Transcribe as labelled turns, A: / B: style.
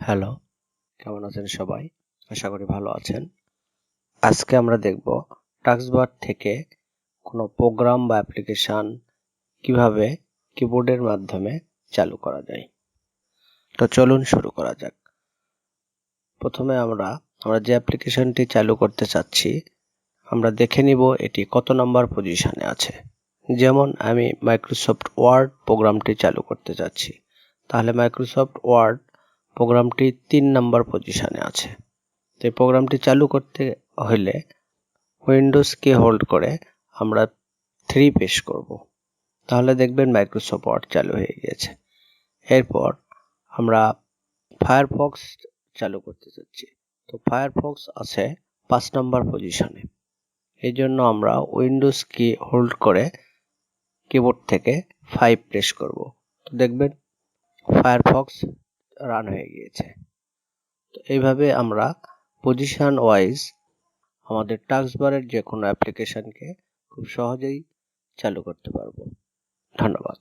A: Hello, কেমন আছেন সবাই? আশা করি ভালো আছেন। আজকে আমরা দেখব টাস্কবার থেকে কোনো প্রোগ্রাম বা অ্যাপ্লিকেশন কিভাবে কিবোর্ডের মাধ্যমে চালু করা যায়। তো চলুন শুরু করা যাক। প্রথমে আমরা যে অ্যাপ্লিকেশনটি চালু করতে চাচ্ছি আমরা দেখে নিব এটি কত নম্বর পজিশনে আছে। যেমন আমি মাইক্রোসফট ওয়ার্ড প্রোগ্রামটি চালু করতে চাচ্ছি, তাহলে মাইক্রোসফট ওয়ার্ড প্রোগ্রামটি 3 নম্বর পজিশনে আছে। তো এই প্রোগ্রামটি চালু করতে হলে উইন্ডোজ কে হোল্ড করে আমরা 3 প্রেস করব, তাহলে দেখবেন মাইক্রোসফট ওয়ার্ড চালু হয়ে গিয়েছে। এরপর আমরা ফায়ারফক্স চালু করতে যাচ্ছি। তো ফায়ারফক্স আছে 5 নম্বর পজিশনে। এই জন্য আমরা উইন্ডোজ কি হোল্ড করে কিবোর্ড থেকে 5 প্রেস করব, তো দেখবেন ফায়ারফক্স রান হয়ে গিয়েছে। তো এইভাবে আমরা পজিশন ওয়াইজ আমাদের টাস্কবারের যে কোনো অ্যাপ্লিকেশনকে খুব সহজেই চালু করতে পারবো। ধন্যবাদ।